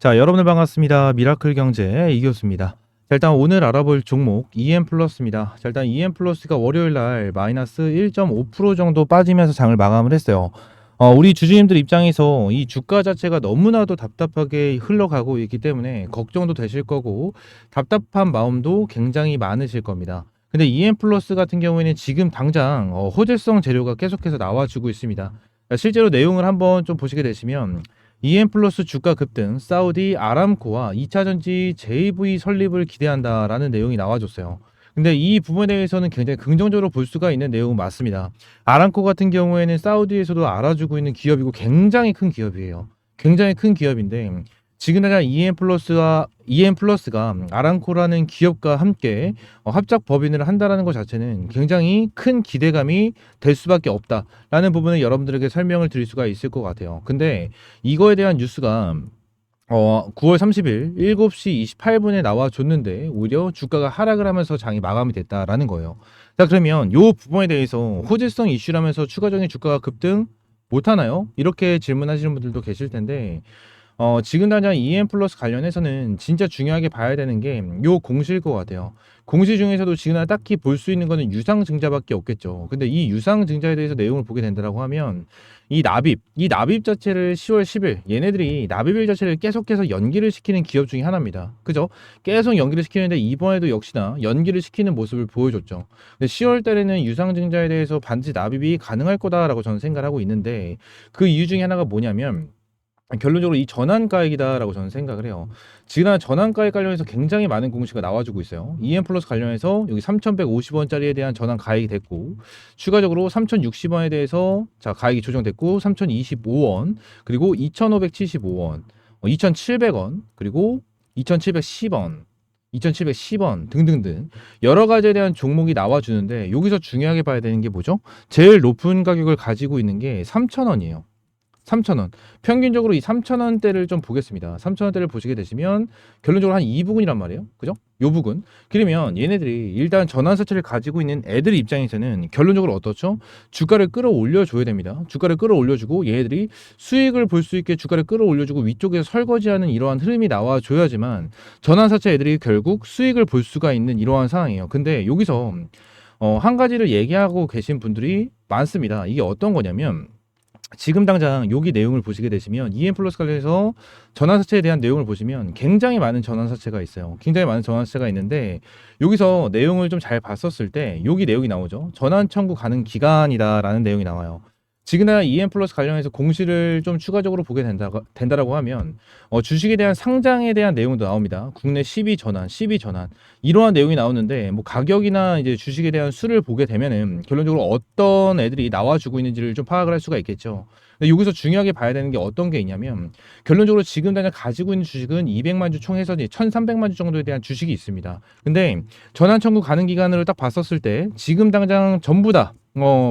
자, 여러분들 반갑습니다. 미라클 경제 이교수입니다. 자, 일단 오늘 알아볼 종목 EM 플러스입니다. 자, 일단 EM 플러스가 월요일 날 마이너스 1.5% 정도 빠지면서 장을 마감을 했어요. 우리 주주님들 입장에서 이 주가 자체가 너무나도 답답하게 흘러가고 있기 때문에 걱정도 되실 거고 답답한 마음도 굉장히 많으실 겁니다. 근데 EM 플러스 같은 경우에는 지금 당장 호재성 재료가 계속해서 나와주고 있습니다. 자, 실제로 내용을 한번 좀 보시게 되시면 EM 플러스 주가 급등, 사우디 아람코와 2차전지 JV 설립을 기대한다라는 내용이 나와줬어요. 근데 이 부분에 대해서는 굉장히 긍정적으로 볼 수가 있는 내용은 맞습니다. 아람코 같은 경우에는 사우디에서도 알아주고 있는 기업이고 굉장히 큰 기업이에요. 굉장히 큰 기업인데 지금 당장 EM 플러스가 아람코라는 기업과 함께 합작 법인을 한다라는 것 자체는 굉장히 큰 기대감이 될 수밖에 없다라는 부분을 여러분들에게 설명을 드릴 수가 있을 것 같아요. 근데 이거에 대한 뉴스가 9월 30일 7시 28분에 나와줬는데 오히려 주가가 하락을 하면서 장이 마감이 됐다라는 거예요. 자, 그러면 이 부분에 대해서 호재성 이슈라면서 추가적인 주가가 급등 못하나요? 이렇게 질문하시는 분들도 계실 텐데 지금 당장 EM 플러스 관련해서는 진짜 중요하게 봐야 되는 게 요 공시일 것 같아요. 공시 중에서도 지금 딱히 볼 수 있는 거는 유상증자밖에 없겠죠. 근데 이 유상증자에 대해서 내용을 보게 된다라고 하면 이 납입 자체를 10월 10일 얘네들이 납입일 자체를 계속해서 연기를 시키는 기업 중에 하나입니다. 그죠? 계속 연기를 시키는데 이번에도 역시나 연기를 시키는 모습을 보여줬죠. 근데 10월 달에는 유상증자에 대해서 반드시 납입이 가능할 거다라고 저는 생각을 하고 있는데 그 이유 중에 하나가 뭐냐면 결론적으로 이 전환가액이다라고 저는 생각을 해요. 지난 전환가액 관련해서 굉장히 많은 공시가 나와주고 있어요. EM 플러스 관련해서 여기 3,150원짜리에 대한 전환가액이 됐고 추가적으로 3,060원에 대해서 자 가액이 조정됐고 3,025원 그리고 2,575원 2,700원 그리고 2,710원 2,710원 등등등 여러 가지에 대한 종목이 나와주는데 여기서 중요하게 봐야 되는 게 뭐죠? 제일 높은 가격을 가지고 있는 게 3,000원이에요. 3,000원. 평균적으로 이 3,000원대를 좀 보겠습니다. 3,000원대를 보시게 되시면 결론적으로 한 이 부근이란 말이에요. 그죠? 요 부근. 그러면 얘네들이 일단 전환사채를 가지고 있는 애들 입장에서는 결론적으로 어떻죠? 주가를 끌어올려 줘야 됩니다. 주가를 끌어올려 주고 얘네들이 수익을 볼 수 있게 주가를 끌어올려 주고 위쪽에서 설거지하는 이러한 흐름이 나와 줘야지만 전환사채 애들이 결국 수익을 볼 수가 있는 이러한 상황이에요. 근데 여기서 한 가지를 얘기하고 계신 분들이 많습니다. 이게 어떤 거냐면 지금 당장 여기 내용을 보시게 되시면 EM 플러스 관련해서 전환사채에 대한 내용을 보시면 굉장히 많은 전환사채가 있어요. 굉장히 많은 전환사채가 있는데 여기서 내용을 좀 잘 봤었을 때 여기 내용이 나오죠. 전환 청구 가능 기간이다라는 내용이 나와요. 지금 당장 EM 플러스 관련해서 공시를 좀 추가적으로 보게 된다라고 하면 주식에 대한 상장에 대한 내용도 나옵니다. 국내 12 전환, 12 전환 이러한 내용이 나오는데 뭐 가격이나 이제 주식에 대한 수를 보게 되면은 결론적으로 어떤 애들이 나와주고 있는지를 좀 파악을 할 수가 있겠죠. 근데 여기서 중요하게 봐야 되는 게 어떤 게 있냐면 결론적으로 지금 당장 가지고 있는 주식은 200만 주 총해서 1,300만 주 정도에 대한 주식이 있습니다. 근데 전환 청구 가능 기간을 딱 봤었을 때 지금 당장 전부 다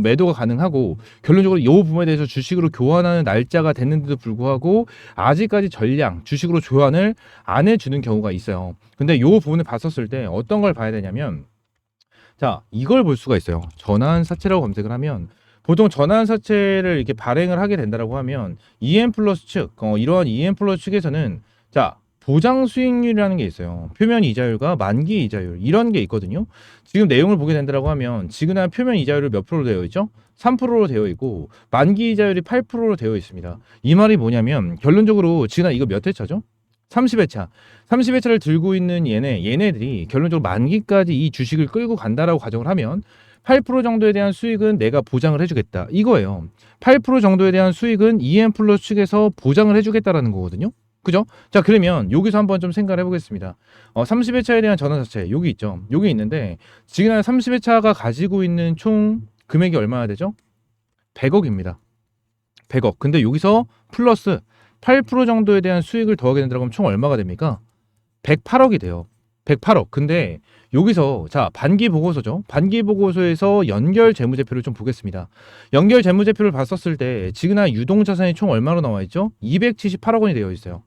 매도가 가능하고 결론적으로 이 부분에 대해서 주식으로 교환하는 날짜가 됐는데도 불구하고 아직까지 전량 주식으로 교환을 안 해주는 경우가 있어요. 근데 이 부분을 봤었을 때 어떤 걸 봐야 되냐면 자 이걸 볼 수가 있어요. 전환사채라고 검색을 하면 보통 전환사채를 이렇게 발행을 하게 된다라고 하면 EM 플러스 측 이러한 EM 플러스 측에서는 자 보장 수익률이라는 게 있어요. 표면 이자율과 만기 이자율 이런 게 있거든요. 지금 내용을 보게 된다라고 하면 지금 표면 이자율이 몇 프로로 되어 있죠? 3%로 되어 있고 만기 이자율이 8%로 되어 있습니다. 이 말이 뭐냐면 결론적으로 지금 이거 몇 회차죠? 30회차. 30회차를 들고 있는 얘네들이 결론적으로 만기까지 이 주식을 끌고 간다라고 가정을 하면 8% 정도에 대한 수익은 내가 보장을 해주겠다. 이거예요. 8% 정도에 대한 수익은 EM 플러스 측에서 보장을 해주겠다라는 거거든요. 그죠? 자, 그러면 여기서 한번 좀 생각을 해보겠습니다. 30회차에 대한 전환사채 여기 있죠. 여기 있는데 지금 30회차가 가지고 있는 총 금액이 얼마나 되죠? 100억입니다. 100억. 근데 여기서 플러스 8% 정도에 대한 수익을 더하게 된다고 하면 총 얼마가 됩니까? 108억이 돼요. 108억. 근데 여기서 자 반기 보고서죠. 반기 보고서에서 연결 재무제표를 좀 보겠습니다. 연결 재무제표를 봤었을 때 지금 유동자산이 총 얼마로 나와 있죠? 278억 원이 되어 있어요.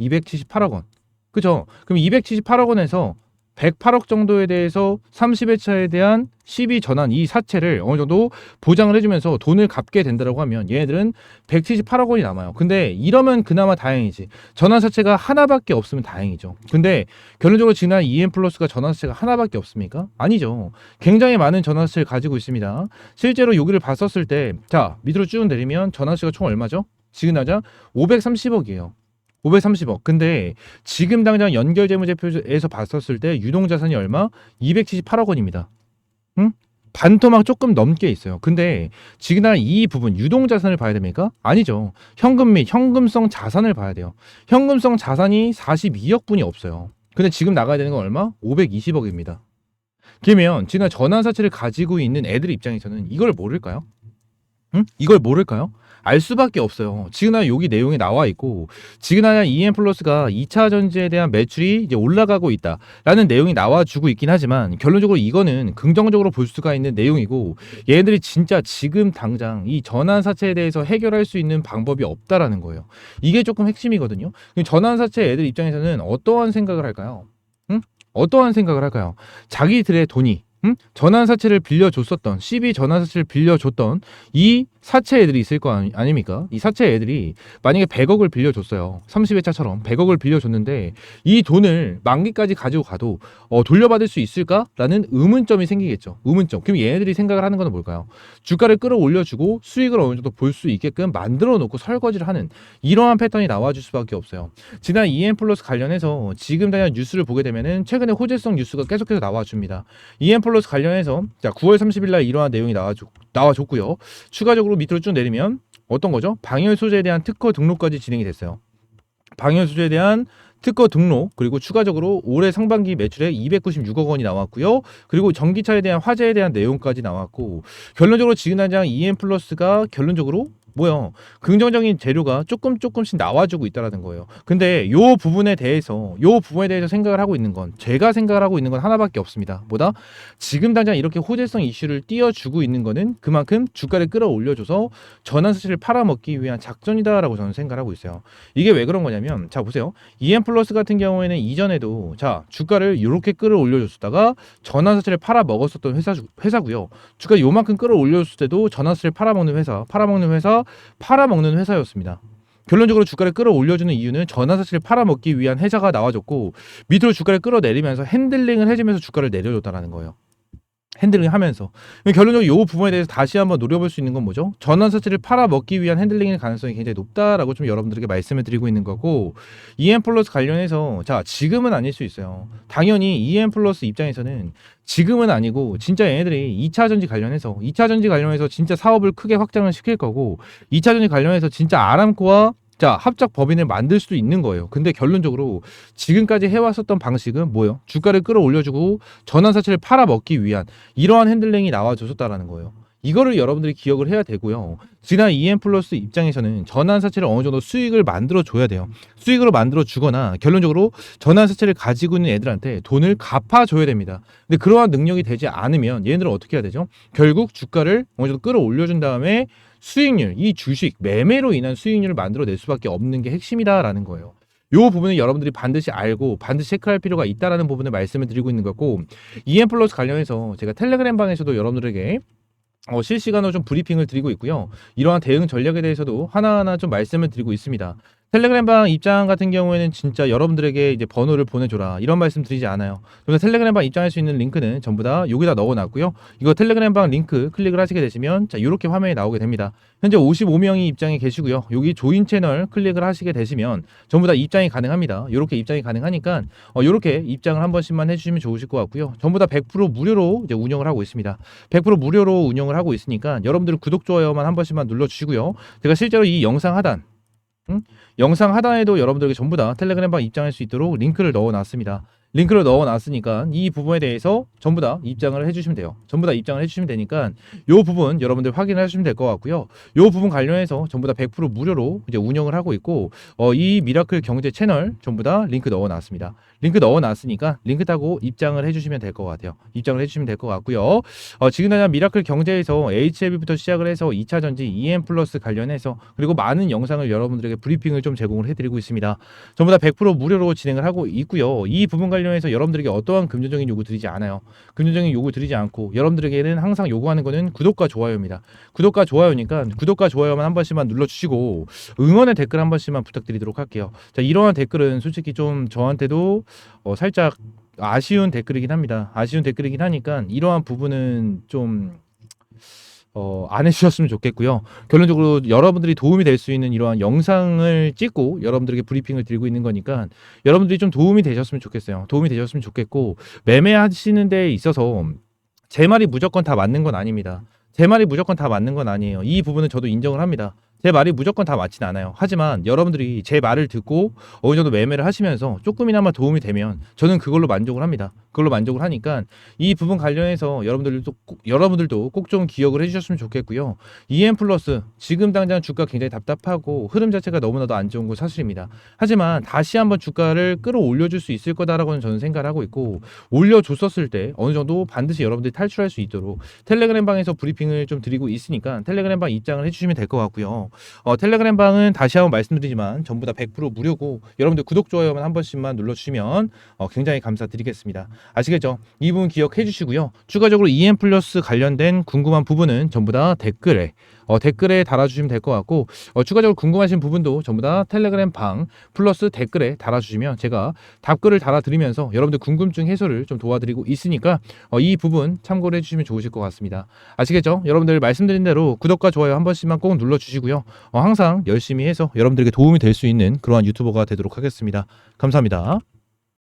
278억 원. 그죠? 그럼 278억 원에서 108억 정도에 대해서 30회차에 대한 시비 전환 이 사채를 어느 정도 보장을 해주면서 돈을 갚게 된다고 하면 얘네들은 178억 원이 남아요. 근데 이러면 그나마 다행이지. 전환 사채가 하나밖에 없으면 다행이죠. 근데 결론적으로 지난 EM 플러스가 전환 사채가 하나밖에 없습니까? 아니죠. 굉장히 많은 전환 사채를 가지고 있습니다. 실제로 여기를 봤었을 때, 자 밑으로 쭉 내리면 전환 사채가 총 얼마죠? 지금 당장 530억이에요. 530억. 근데 지금 당장 연결재무제표에서 봤었을 때 유동자산이 얼마? 278억 원입니다. 응? 반토막 조금 넘게 있어요. 근데 지금 이 부분 유동자산을 봐야 됩니까? 아니죠. 현금 및 현금성 자산을 봐야 돼요. 현금성 자산이 42억 분이 없어요. 근데 지금 나가야 되는 건 얼마? 520억입니다. 그러면 지금 전환사채를 가지고 있는 애들 입장에서는 이걸 모를까요? 응? 이걸 모를까요? 알 수밖에 없어요. 지금 여기 내용이 나와 있고 지금 EM 플러스가 2차 전지에 대한 매출이 이제 올라가고 있다라는 내용이 나와주고 있긴 하지만 결론적으로 이거는 긍정적으로 볼 수가 있는 내용이고 얘네들이 진짜 지금 당장 이 전환사채에 대해서 해결할 수 있는 방법이 없다라는 거예요. 이게 조금 핵심이거든요. 전환사채 애들 입장에서는 어떠한 생각을 할까요? 응? 어떠한 생각을 할까요? 자기들의 돈이 전환사채를 빌려줬었던 CB 전환사채를 빌려줬던 이 사채 애들이 있을 거 아닙니까? 이 사채 애들이 만약에 100억을 빌려줬어요. 30회차처럼 100억을 빌려줬는데 이 돈을 만기까지 가지고 가도 돌려받을 수 있을까라는 의문점이 생기겠죠. 의문점. 그럼 얘네들이 생각을 하는 건 뭘까요? 주가를 끌어올려주고 수익을 어느 정도 볼 수 있게끔 만들어 놓고 설거지를 하는 이러한 패턴이 나와줄 수밖에 없어요. 지난 EM 플러스 관련해서 지금 당장 뉴스를 보게 되면은 최근에 호재성 뉴스가 계속해서 나와줍니다. EM 플러스 관련해서 자 9월 30일 날 이러한 내용이 나와줬고요. 추가적으로 밑으로 쭉 내리면 어떤 거죠? 방열 소재에 대한 특허 등록까지 진행이 됐어요. 방열 소재에 대한 특허 등록 그리고 추가적으로 올해 상반기 매출에 296억 원이 나왔고요. 그리고 전기차에 대한 화재에 대한 내용까지 나왔고 결론적으로 지금 당장 EM 플러스가 결론적으로 뭐요? 긍정적인 재료가 조금씩 나와주고 있다라는 거예요. 근데 요 부분에 대해서 생각을 하고 있는 건 제가 생각을 하고 있는 건 하나밖에 없습니다. 뭐다? 지금 당장 이렇게 호재성 이슈를 띄워주고 있는 거는 그만큼 주가를 끌어올려줘서 전환사채를 팔아먹기 위한 작전이다라고 저는 생각을 하고 있어요. 이게 왜 그런 거냐면 자 보세요. EM 플러스 같은 경우에는 이전에도 자 주가를 이렇게 끌어올려줬다가 전환사채를 팔아먹었었던 회사고요. 주가 요만큼 끌어올려줬을 때도 전환사채를 팔아먹는 회사였습니다. 결론적으로 주가를 끌어올려주는 이유는 전환사채를 팔아먹기 위한 회사가 나와줬고 밑으로 주가를 끌어내리면서 핸들링을 해주면서 주가를 내려줬다는 거예요. 핸들링 하면서 결론적으로 이 부분에 대해서 다시 한번 노려볼 수 있는 건 뭐죠? 전환사채를 팔아먹기 위한 핸들링의 가능성이 굉장히 높다라고 좀 여러분들에게 말씀을 드리고 있는 거고 EM 플러스 관련해서 자 지금은 아닐 수 있어요. 당연히 EM 플러스 입장에서는 지금은 아니고 진짜 얘네들이 2차 전지 관련해서 진짜 사업을 크게 확장을 시킬 거고 2차 전지 관련해서 진짜 아람코와 자 합작 법인을 만들 수도 있는 거예요. 근데 결론적으로 지금까지 해왔었던 방식은 뭐예요? 주가를 끌어올려주고 전환사채를 팔아먹기 위한 이러한 핸들링이 나와줬었다라는 거예요. 이거를 여러분들이 기억을 해야 되고요. 지난 EM 플러스 입장에서는 전환사채를 어느 정도 수익을 만들어 줘야 돼요. 수익으로 만들어 주거나 결론적으로 전환사채를 가지고 있는 애들한테 돈을 갚아줘야 됩니다. 근데 그러한 능력이 되지 않으면 얘네들은 어떻게 해야 되죠? 결국 주가를 어느 정도 끌어올려준 다음에 수익률, 이 주식 매매로 인한 수익률을 만들어낼 수밖에 없는 게 핵심이다라는 거예요. 요 부분은 여러분들이 반드시 알고 반드시 체크할 필요가 있다라는 부분을 말씀을 드리고 있는 거고 EM 플러스 관련해서 제가 텔레그램 방에서도 여러분들에게 실시간으로 좀 브리핑을 드리고 있고요. 이러한 대응 전략에 대해서도 하나하나 좀 말씀을 드리고 있습니다. 텔레그램방 입장 같은 경우에는 진짜 여러분들에게 이제 번호를 보내줘라 이런 말씀 드리지 않아요. 그래서 텔레그램방 입장할 수 있는 링크는 전부 다 여기다 넣어놨고요. 이거 텔레그램방 링크 클릭을 하시게 되시면 자 이렇게 화면이 나오게 됩니다. 현재 55명이 입장에 계시고요. 여기 조인 채널 클릭을 하시게 되시면 전부 다 입장이 가능합니다. 이렇게 입장이 가능하니까 이렇게 입장을 한 번씩만 해주시면 좋으실 것 같고요. 전부 다 100% 무료로 이제 운영을 하고 있습니다. 100% 무료로 운영을 하고 있으니까 여러분들은 구독 좋아요만 한 번씩만 눌러주시고요. 제가 실제로 이 영상 하단 영상 하단에도 여러분들에게 전부 다 텔레그램방 입장할 수 있도록 링크를 넣어놨습니다. 링크를 넣어놨으니까 이 부분에 대해서 전부 다 입장을 해주시면 돼요. 전부 다 입장을 해주시면 되니까 이 부분 여러분들 확인을 해주시면 될 것 같고요. 이 부분 관련해서 전부 다 100% 무료로 이제 운영을 하고 있고 이 미라클 경제 채널 전부 다 링크 넣어놨습니다. 링크 넣어놨으니까 링크 타고 입장을 해주시면 될 것 같아요. 입장을 해주시면 될 것 같고요. 지금 당장 미라클 경제에서 HLB부터 시작을 해서 2차 전지 EM 플러스 관련해서 그리고 많은 영상을 여러분들에게 브리핑을 좀 제공을 해드리고 있습니다. 전부 다 100% 무료로 진행을 하고 있고요. 이 부분 관련 관련해서 여러분들에게 어떠한 금전적인 요구 드리지 않아요. 금전적인 요구 드리지 않고 여러분들에게는 항상 요구하는 거는 구독과 좋아요입니다. 구독과 좋아요니까 구독과 좋아요만 한 번씩만 눌러주시고 응원의 댓글 한 번씩만 부탁드리도록 할게요. 자, 이러한 댓글은 솔직히 좀 저한테도 살짝 아쉬운 댓글이긴 합니다. 아쉬운 댓글이긴 하니까 이러한 부분은 좀 안 해주셨으면 좋겠고요. 결론적으로 여러분들이 도움이 될 수 있는 이러한 영상을 찍고 여러분들에게 브리핑을 드리고 있는 거니까 여러분들이 좀 도움이 되셨으면 좋겠어요. 도움이 되셨으면 좋겠고 매매하시는 데 있어서 제 말이 무조건 다 맞는 건 아닙니다. 제 말이 무조건 다 맞는 건 아니에요. 이 부분은 저도 인정을 합니다. 제 말이 무조건 다 맞진 않아요. 하지만 여러분들이 제 말을 듣고 어느 정도 매매를 하시면서 조금이나마 도움이 되면 저는 그걸로 만족을 합니다. 그걸로 만족을 하니까 이 부분 관련해서 여러분들도 꼭 좀 기억을 해주셨으면 좋겠고요. EM 플러스 지금 당장 주가 굉장히 답답하고 흐름 자체가 너무나도 안 좋은 건 사실입니다. 하지만 다시 한번 주가를 끌어올려줄 수 있을 거다라고는 저는 생각을 하고 있고 올려줬었을 때 어느 정도 반드시 여러분들이 탈출할 수 있도록 텔레그램 방에서 브리핑을 좀 드리고 있으니까 텔레그램 방 입장을 해주시면 될 것 같고요. 텔레그램 방은 다시 한번 말씀드리지만 전부 다 100% 무료고 여러분들 구독 좋아요만 한 번씩만 눌러주시면 굉장히 감사드리겠습니다. 아시겠죠? 이 부분 기억해 주시고요. 추가적으로 EM 플러스 관련된 궁금한 부분은 전부 다 댓글에 달아주시면 될 것 같고 추가적으로 궁금하신 부분도 전부 다 텔레그램 방 플러스 댓글에 달아주시면 제가 답글을 달아드리면서 여러분들 궁금증 해소를 좀 도와드리고 있으니까 이 부분 참고를 해주시면 좋으실 것 같습니다. 아시겠죠? 여러분들 말씀드린 대로 구독과 좋아요 한 번씩만 꼭 눌러주시고요. 항상 열심히 해서 여러분들에게 도움이 될 수 있는 그러한 유튜버가 되도록 하겠습니다. 감사합니다.